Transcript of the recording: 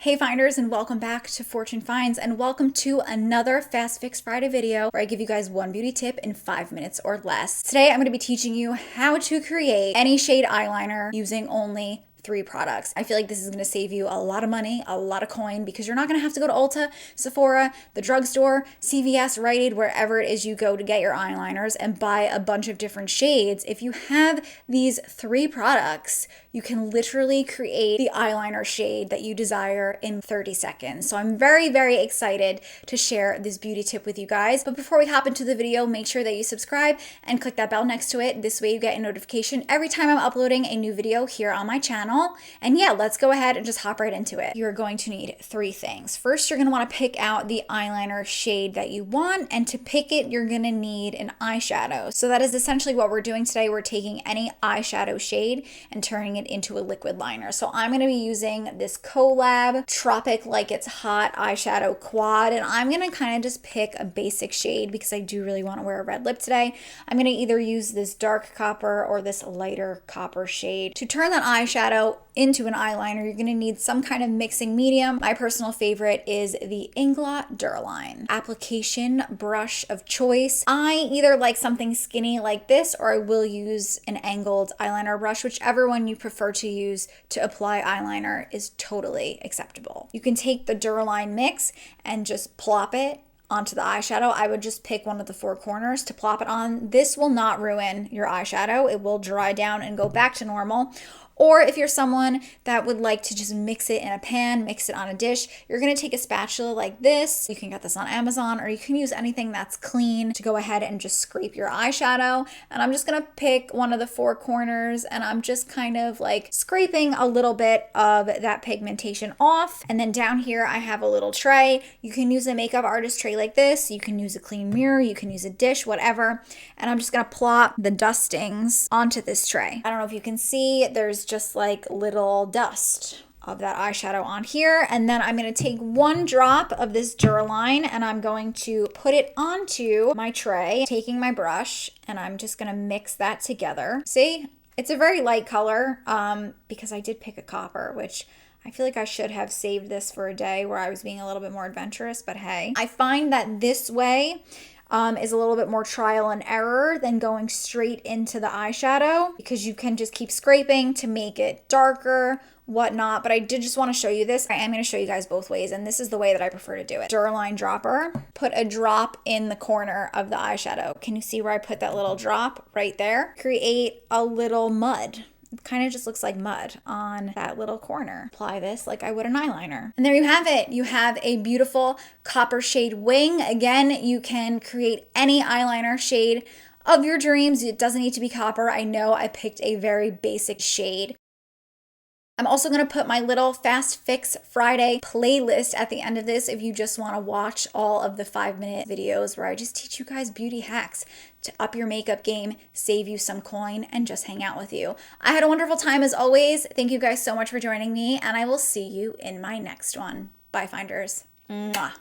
Hey finders, and welcome back to Fortune Finds, and welcome to another Fast Fix Friday video where I give you guys one beauty tip in 5 minutes or less. Today I'm going to be teaching you how to create any shade eyeliner using only 3 products. I feel like this is going to save you a lot of money, a lot of coin, because you're not going to have to go to Ulta, Sephora, the drugstore, CVS, Rite Aid, wherever it is you go to get your eyeliners and buy a bunch of different shades. If you have these 3 products, you can literally create the eyeliner shade that you desire in 30 seconds. So I'm very, very excited to share this beauty tip with you guys. But before we hop into the video, make sure that you subscribe and click that bell next to it. This way you get a notification every time I'm uploading a new video here on my channel. And yeah, let's go ahead and just hop right into it. You're going to need 3 things. First, you're going to want to pick out the eyeliner shade that you want, and to pick it, you're going to need an eyeshadow. So that is essentially what we're doing today. We're taking any eyeshadow shade and turning it into a liquid liner. So I'm going to be using this Collab Tropic Like It's Hot eyeshadow quad, and I'm going to kind of just pick a basic shade because I do really want to wear a red lip today. I'm going to either use this dark copper or this lighter copper shade. To turn that eyeshadow into an eyeliner, you're going to need some kind of mixing medium. My personal favorite is the Inglot Duraline application brush of choice. I either like something skinny like this, or I will use an angled eyeliner brush. Whichever one you prefer to use to apply eyeliner is totally acceptable. You can take the Duraline mix and just plop it onto the eyeshadow. I would just pick one of the 4 corners to plop it on. This will not ruin your eyeshadow. It will dry down and go back to normal. Or if you're someone that would like to just mix it in a pan, mix it on a dish, you're going to take a spatula like this. You can get this on Amazon, or you can use anything that's clean to go ahead and just scrape your eyeshadow. And I'm just going to pick one of the 4 corners, and I'm just kind of like scraping a little bit of that pigmentation off. And then down here, I have a little tray. You can use a makeup artist tray like this. You can use a clean mirror. You can use a dish, whatever. And I'm just going to plop the dustings onto this tray. I don't know if you can see, there's just like little dust of that eyeshadow on here. And then I'm going to take 1 drop of this Duraline and I'm going to put it onto my tray, taking my brush, and I'm just going to mix that together. See, it's a very light color because I did pick a copper, which I feel like I should have saved this for a day where I was being a little bit more adventurous, but hey. I find that this way is a little bit more trial and error than going straight into the eyeshadow, because you can just keep scraping to make it darker, whatnot. But I did just want to show you this. I am going to show you guys both ways, and this is the way that I prefer to do it. Duraline dropper, put a drop in the corner of the eyeshadow. Can you see where I put that little drop right there? Create a little mud. It kind of just looks like mud on that little corner. Apply this like I would an eyeliner. And there you have it. You have a beautiful copper shade wing. Again, you can create any eyeliner shade of your dreams. It doesn't need to be copper. I know I picked a very basic shade. I'm also going to put my little Fast Fix Friday playlist at the end of this if you just want to watch all of the 5-minute videos where I just teach you guys beauty hacks to up your makeup game, save you some coin, and just hang out with you. I had a wonderful time as always. Thank you guys so much for joining me, and I will see you in my next one. Bye, finders. Mwah.